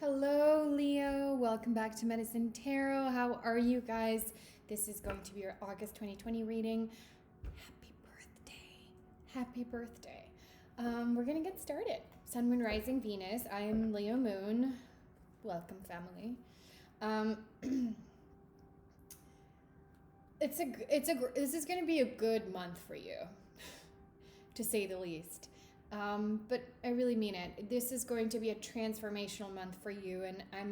Hello, Leo. Welcome back to Medicine Tarot. How are you guys? This is going to be your August 2020 reading. Happy birthday. Happy birthday. We're going to get started. Sun, Moon, Rising, Venus. I am Leo Moon. Welcome, family. This is going to be a good month for you, to say the least. But I really mean it. This is going to be a transformational month for you, and I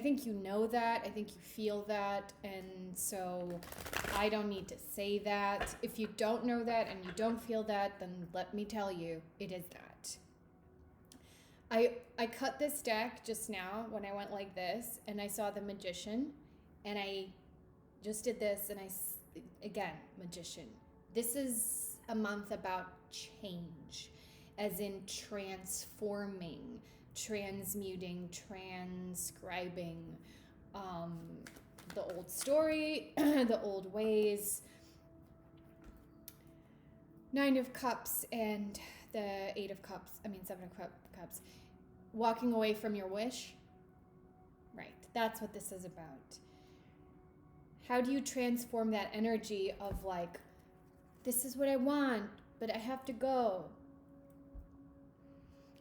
think you know that. I think you feel that, and so I don't need to say that. If you don't know that and you don't feel that, then let me tell you, it is that. I cut this deck just now when I went like this, and I saw the Magician, and I just did this, and again, Magician. This is a month about change, as in transforming, transmuting, transcribing the old story, the old ways. Nine of Cups and the Seven of Cups. Walking away from your wish. Right, that's what this is about. How do you transform that energy of like, this is what I want, but I have to go.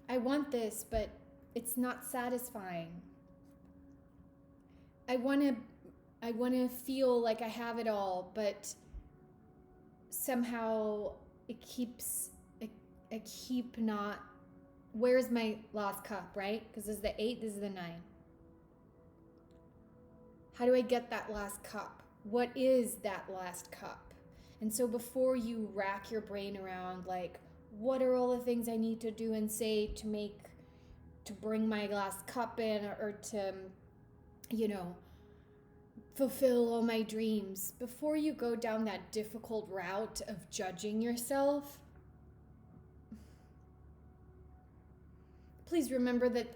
I want this, but it's not satisfying. I want to feel like I have it all, but somehow I keep not. Where's my last cup, right? Because this is the 8, this is the 9. How do I get that last cup? What is that last cup? And so before you rack your brain around like, what are all the things I need to do and say to bring my last cup in, or to, fulfill all my dreams, before you go down that difficult route of judging yourself, please remember that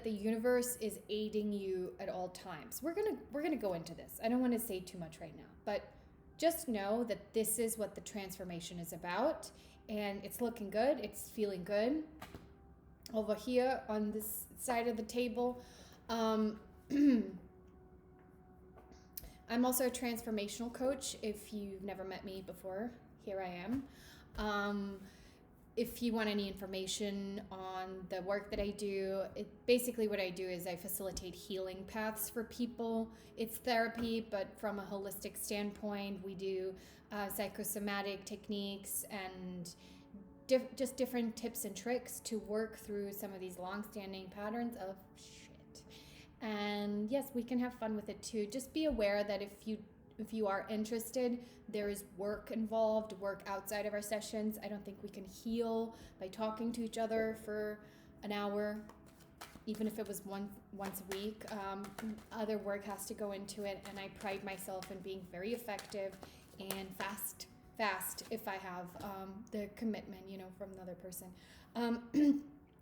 the universe is aiding you at all times. We're gonna go into this. I don't want to say too much right now, but just know that this is what the transformation is about, and it's looking good. It's feeling good. Over here on this side of the table, I'm also a transformational coach. If you've never met me before, here I am. If you want any information on the work that I do, basically what I do is I facilitate healing paths for people. It's therapy, but from a holistic standpoint. We do psychosomatic techniques and just different tips and tricks to work through some of these long-standing patterns of shit. And yes, we can have fun with it too. Just be aware that if you are interested, there is work involved, work outside of our sessions. I don't think we can heal by talking to each other for an hour, even if it was once a week. Other work has to go into it, and I pride myself in being very effective and fast if I have the commitment, from the other person.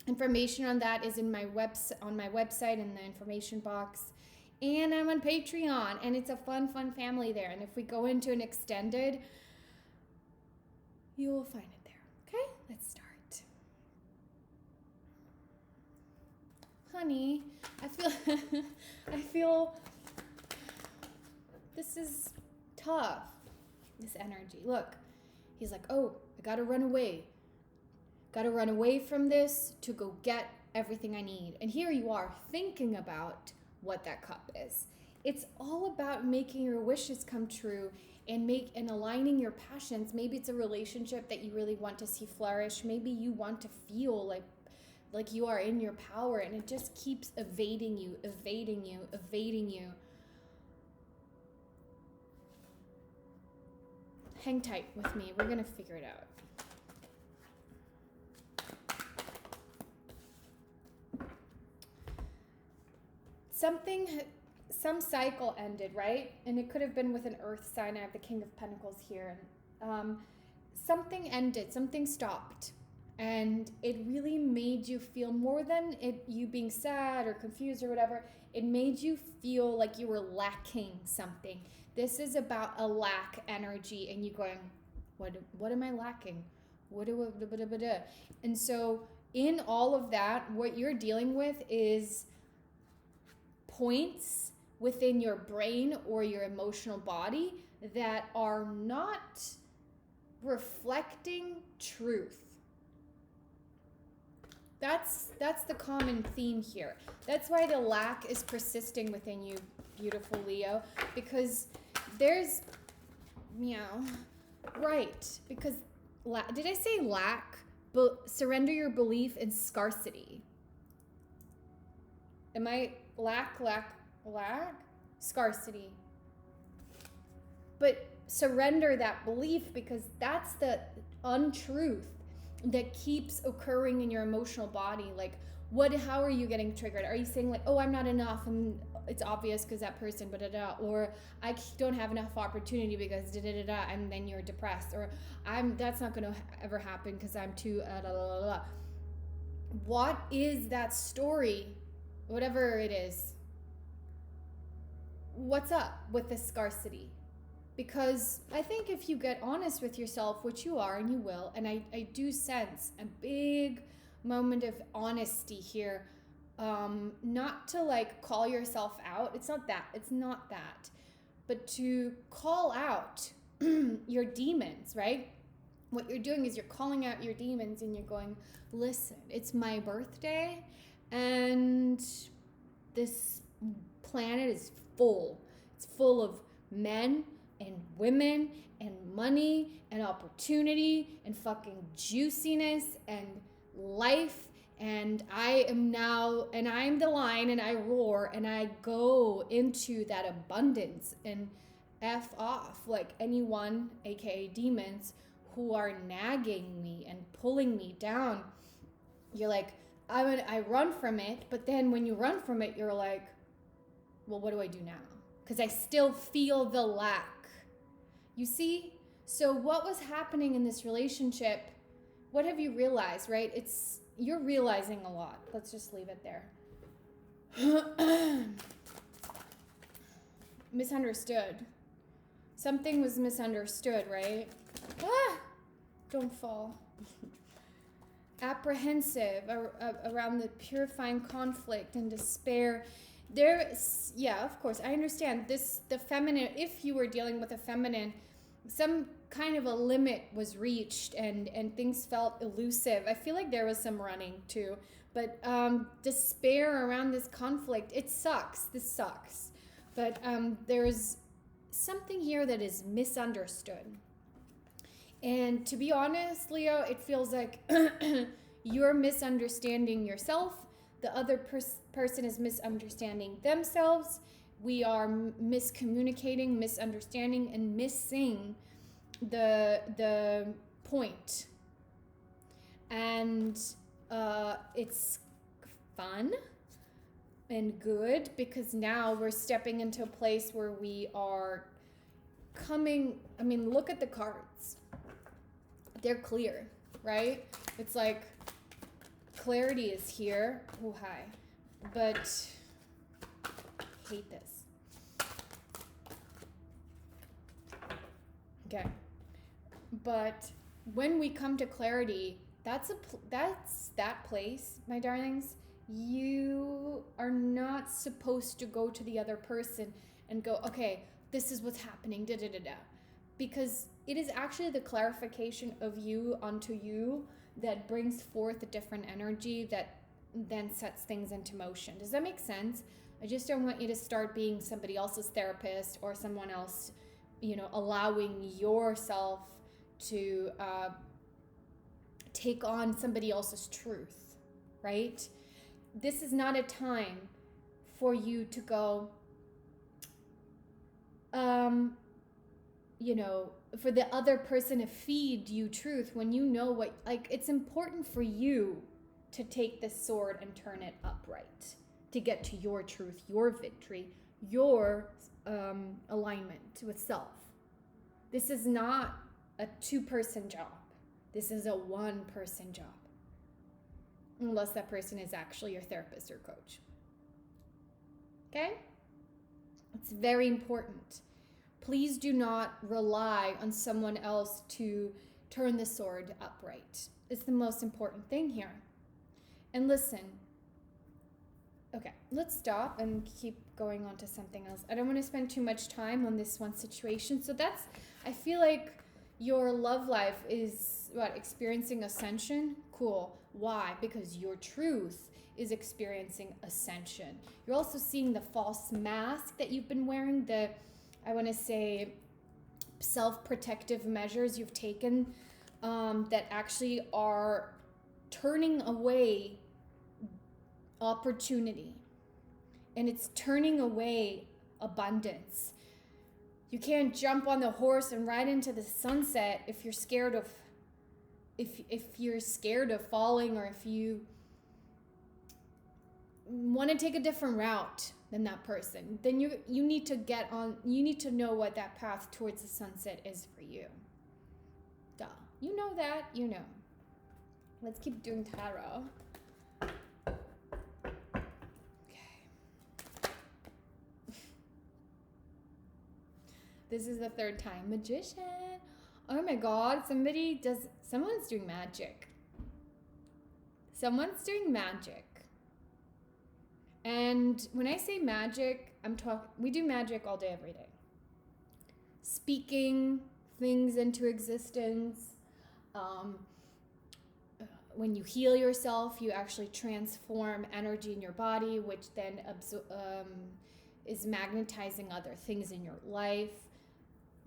Information on that is on my website in the information box. And I'm on Patreon, and it's a fun family there. And if we go into an extended, you will find it there. Okay, let's start. Honey, I feel this is tough, this energy. Look, he's like, oh, I gotta run away. Gotta run away from this to go get everything I need. And here you are thinking about what that cup is. It's all about making your wishes come true and aligning your passions. Maybe it's a relationship that you really want to see flourish. Maybe you want to feel like you are in your power, and it just keeps evading you. Hang tight with me. We're gonna figure it out. Some cycle ended, right? And it could have been with an earth sign. I have the King of Pentacles here. Something ended, something stopped. And it really made you feel, more than you being sad or confused or whatever, it made you feel like you were lacking something. This is about a lack energy, and you going, what am I lacking? And so in all of that, what you're dealing with is points within your brain or your emotional body that are not reflecting truth. That's the common theme here. That's why the lack is persisting within you, beautiful Leo, because there's, right, because did I say lack? Surrender your belief in scarcity. Am I lack? Scarcity. But surrender that belief, because that's the untruth that keeps occurring in your emotional body. Like, how are you getting triggered? Are you saying like, oh, I'm not enough, and it's obvious because that person, or I don't have enough opportunity because and then you're depressed, or that's not going to ever happen because I'm too What is that story? Whatever it is, what's up with the scarcity? Because I think if you get honest with yourself, which you are and you will, and I do sense a big moment of honesty here, not to like call yourself out. It's not that, but to call out your demons, right? What you're doing is you're calling out your demons and you're going, listen, it's my birthday and this planet is full. It's full of men and women and money and opportunity and fucking juiciness and life, and I'm the lion, and I roar and I go into that abundance and F off like anyone, aka demons, who are nagging me and pulling me down. You're like, I run from it, but then when you run from it, you're like, well, what do I do now? Because I still feel the lack. You see? So what was happening in this relationship? What have you realized, right? You're realizing a lot. Let's just leave it there. Misunderstood. Something was misunderstood, right? Don't fall. Apprehensive around the purifying conflict and despair. Of course, I understand this. The feminine, if you were dealing with a feminine, some kind of a limit was reached and things felt elusive. I feel like there was some running too, but despair around this conflict. It sucks. This sucks. But there's something here that is misunderstood. And to be honest, Leo, it feels like you're misunderstanding yourself. The other person is misunderstanding themselves. We are miscommunicating, misunderstanding, and missing the point. And it's fun and good because now we're stepping into a place where we are coming. I mean, look at the cards. They're clear, right? It's like clarity is here. Oh, hi. But hate this. Okay. But when we come to clarity, that's that place, my darlings. You are not supposed to go to the other person and go, okay, this is what's happening, because it is actually the clarification of you unto you that brings forth a different energy that then sets things into motion. Does that make sense? I just don't want you to start being somebody else's therapist or someone else, allowing yourself to take on somebody else's truth, right? This is not a time for you to go, for the other person to feed you truth when you know what, like, it's important for you to take this sword and turn it upright to get to your truth, your victory, your alignment with self. This is not a 2-person job. This is a 1-person job. Unless that person is actually your therapist or coach. Okay? It's very important. Please do not rely on someone else to turn the sword upright. It's the most important thing here. And listen, okay, let's stop and keep going on to something else. I don't want to spend too much time on this one situation. So I feel like your love life is experiencing ascension. Cool. Why? Because your truth is experiencing ascension. You're also seeing the false mask that you've been wearing, I want to say, self-protective measures you've taken that actually are turning away opportunity, and it's turning away abundance. You can't jump on the horse and ride into the sunset if you're scared of falling, or if you want to take a different route than that person. Then you need to know what that path towards the sunset is for you. Duh. You know that, you know. Let's keep doing tarot. This is the third time. Magician. Oh my God, someone's doing magic. Someone's doing magic. And when I say magic, we do magic all day, every day. Speaking things into existence. When you heal yourself, you actually transform energy in your body, which then is magnetizing other things in your life.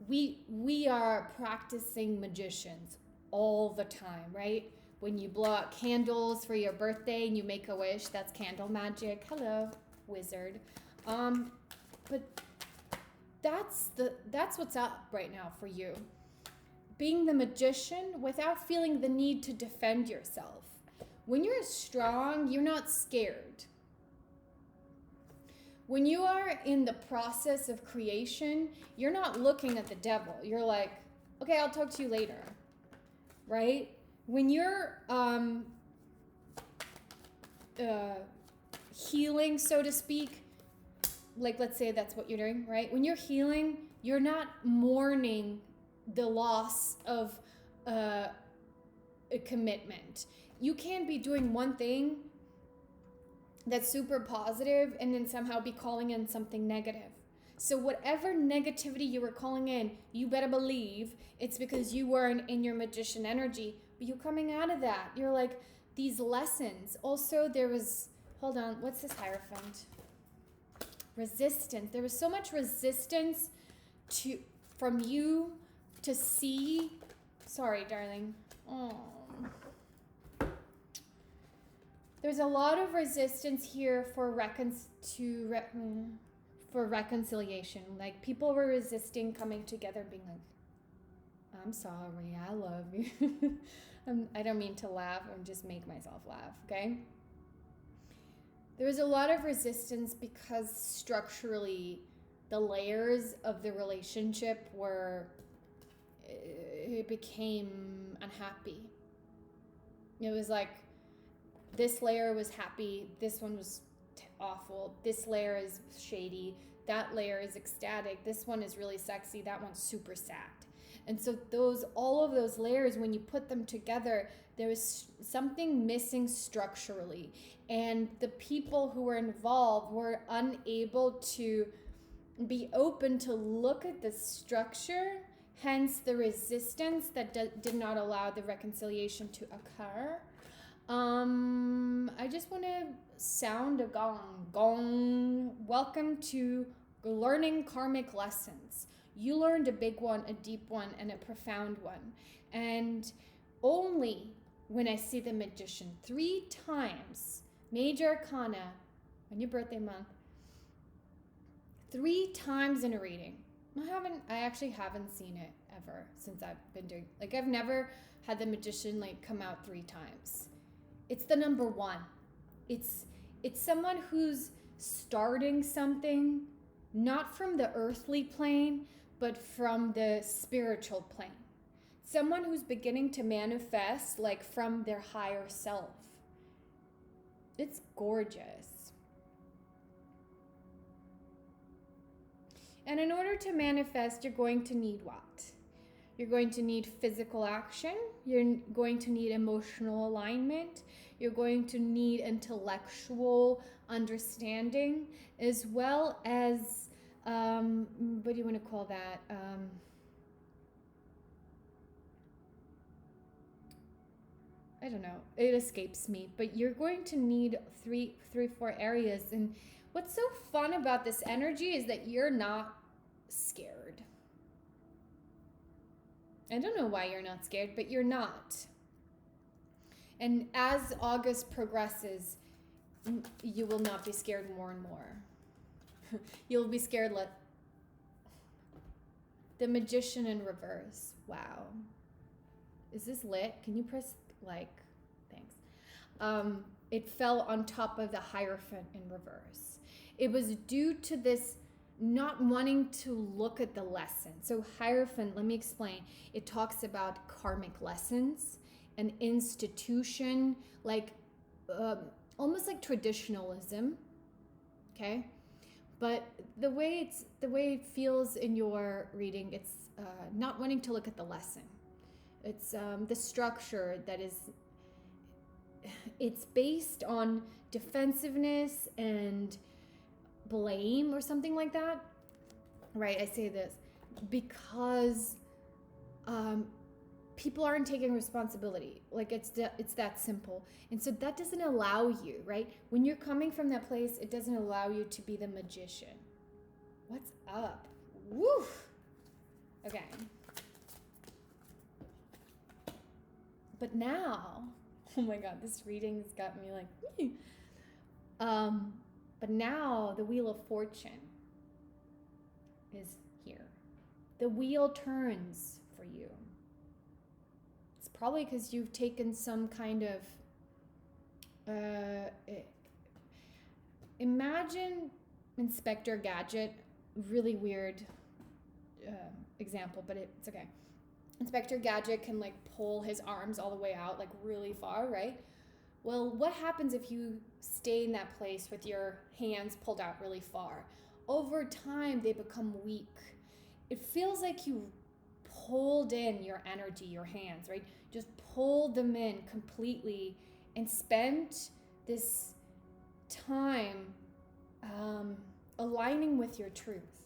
We are practicing magicians all the time, right? When you blow out candles for your birthday and you make a wish, that's candle magic. Hello, wizard. But that's what's up right now for you. Being the magician without feeling the need to defend yourself. When you're strong, you're not scared. When you are in the process of creation, you're not looking at the devil. You're like, okay, I'll talk to you later, right? When you're healing, so to speak, like let's say that's what you're doing, right? When you're healing, you're not mourning the loss of a commitment. You can't be doing one thing that's super positive and then somehow be calling in something negative. So whatever negativity you were calling in, you better believe it's because you weren't in your magician energy, but you're coming out of that. You're like, these lessons. Also, hold on, what's this Hierophant? Resistance. There was so much resistance from you to see. Sorry, darling. Oh. There's a lot of resistance here for reconciliation. Like, people were resisting coming together, being like, I'm sorry, I love you. I don't mean to laugh, or just make myself laugh, okay? There was a lot of resistance because structurally the layers of the relationship it became unhappy. It was like, this layer was happy, this one was awful, this layer is shady, that layer is ecstatic, this one is really sexy, that one's super sad. And so all of those layers, when you put them together, there was something missing structurally. And the people who were involved were unable to be open to look at the structure, hence the resistance that did not allow the reconciliation to occur. I just want to sound a gong. Gong. Welcome to learning karmic lessons. You learned a big one, a deep one, and a profound one. And only when I see the magician 3 times, Major Arcana, on your birthday month, 3 times in a reading. I actually haven't seen it ever since I've been doing, I've never had the magician come out 3 times. It's the number 1. It's someone who's starting something, not from the earthly plane, but from the spiritual plane. Someone who's beginning to manifest from their higher self. It's gorgeous. And in order to manifest, you're going to need what? You're going to need physical action. You're going to need emotional alignment. You're going to need intellectual understanding, as well as, what do you want to call that? I don't know. It escapes me. But you're going to need three, 4 areas. And what's so fun about this energy is that you're not scared. I don't know why you're not scared, but you're not. And as August progresses, you will not be scared more and more. You'll be scared the Magician in reverse. Wow. Is this lit? Can you press like? Thanks. It fell on top of the Hierophant in reverse. It was due to this not wanting to look at the lesson. So Hierophant, let me explain. It talks about karmic lessons, an institution, like almost like traditionalism, okay? But the way it feels in your reading, it's not wanting to look at the lesson. It's the structure that is, it's based on defensiveness and blame or something like that. Right, I say this because people aren't taking responsibility. Like it's that simple. And so that doesn't allow you, right? When you're coming from that place, it doesn't allow you to be the magician. What's up? Woo! Okay. But now, oh my God, this reading's got me like, but now the Wheel of Fortune is here. The wheel turns for you. It's probably because you've taken some kind of, imagine Inspector Gadget, really weird example, but it's okay. Inspector Gadget can like pull his arms all the way out, like really far, right? Well, what happens if you stay in that place with your hands pulled out really far? Over time, they become weak. It feels like you pulled in your energy, your hands, right? Just pulled them in completely and spent this time aligning with your truth.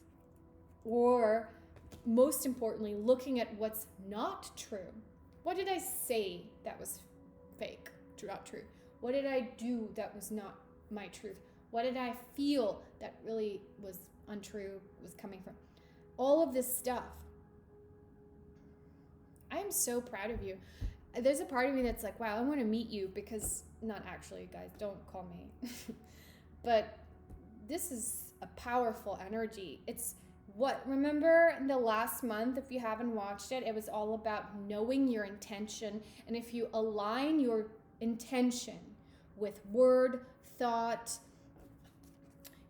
Or most importantly, looking at what's not true. What did I say that was fake, not true? What did I do that was not my truth? What did I feel that really was untrue, was coming from? All of this stuff. I am so proud of you. There's a part of me that's like, wow, I want to meet you because, not actually, guys, don't call me. But this is a powerful energy. It's remember in the last month, if you haven't watched it, it was all about knowing your intention. And if you align your intention with word, thought,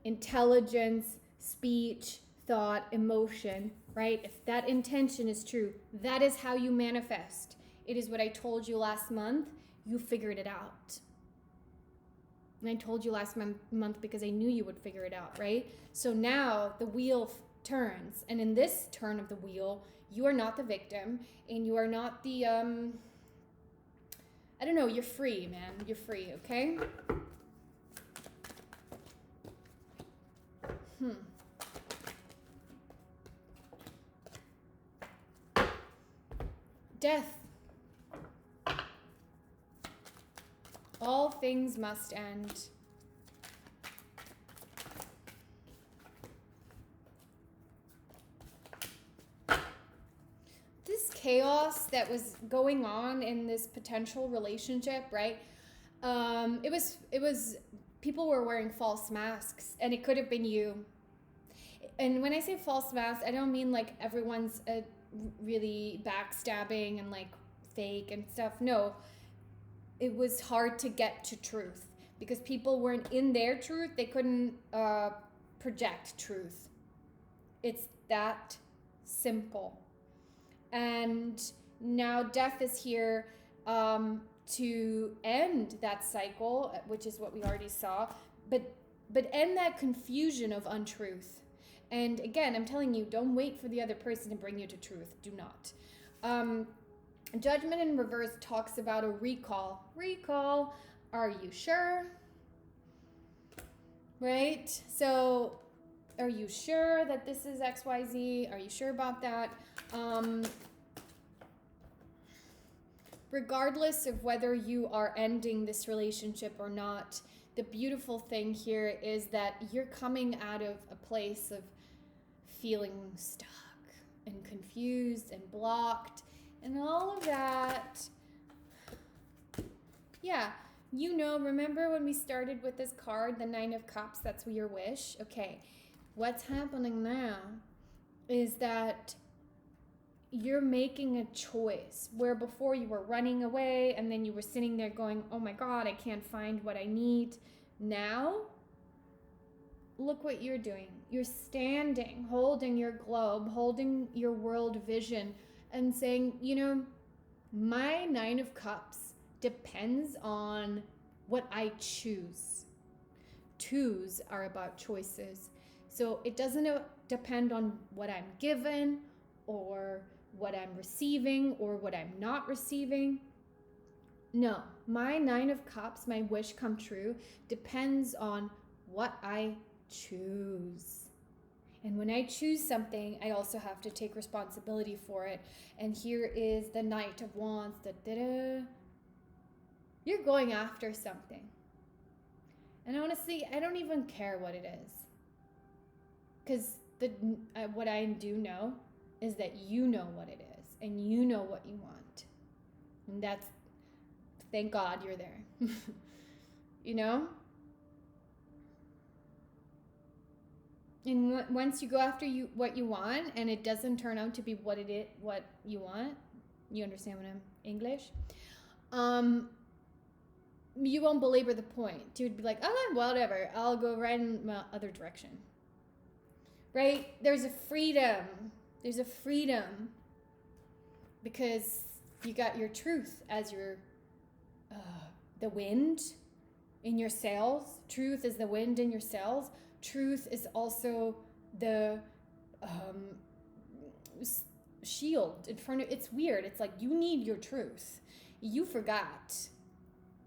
intelligence, speech, thought, emotion, right? If that intention is true, that is how you manifest. It is what I told you last month. You figured it out. And I told you last month because I knew you would figure it out, right? So now the wheel turns. And in this turn of the wheel, you are not the victim and you are not the, I don't know, you're free, man. You're free, okay? Death. All things must end. This chaos that was going on in this potential relationship, right? It was people were wearing false masks, and it could have been you. And when I say false masks, I don't mean like everyone's really backstabbing and like fake and stuff. No, it was hard to get to truth because people weren't in their truth. They couldn't project truth. It's that simple. And now death is here to end that cycle, which is what we already saw, but end that confusion of untruth. And again, I'm telling you, don't wait for the other person to bring you to truth. Do not. Judgment in reverse talks about a recall. Recall, are you sure? Right? So, are you sure that this is XYZ? Are you sure about that? Regardless of whether you are ending this relationship or not, the beautiful thing here is that you're coming out of a place of feeling stuck and confused and blocked and all of that. Yeah, remember when we started with this card, the Nine of Cups, that's your wish? Okay, what's happening now is that you're making a choice where before you were running away and then you were sitting there going, oh my God, I can't find what I need. Now, look what you're doing. You're standing, holding your globe, holding your world vision and saying, my Nine of Cups depends on what I choose. Twos are about choices. So it doesn't depend on what I'm given or what I'm receiving or what I'm not receiving. No, my Nine of Cups, my wish come true, depends on what I choose. And when I choose something, I also have to take responsibility for it. And here is the Knight of Wands. You're going after something. And honestly, I don't even care what it is. Because what I do know is that you know what it is. And you know what you want. And that's, thank God you're there. And once you go after what you want and it doesn't turn out to be what you want, you understand what I'm English? You won't belabor the point. You would be like, oh, whatever, I'll go right in my other direction. Right? There's a freedom. Because you got your truth as your the wind in your sails. Truth is the wind in your sails. Truth is also the shield in front of. It's weird. It's like you need your truth. You forgot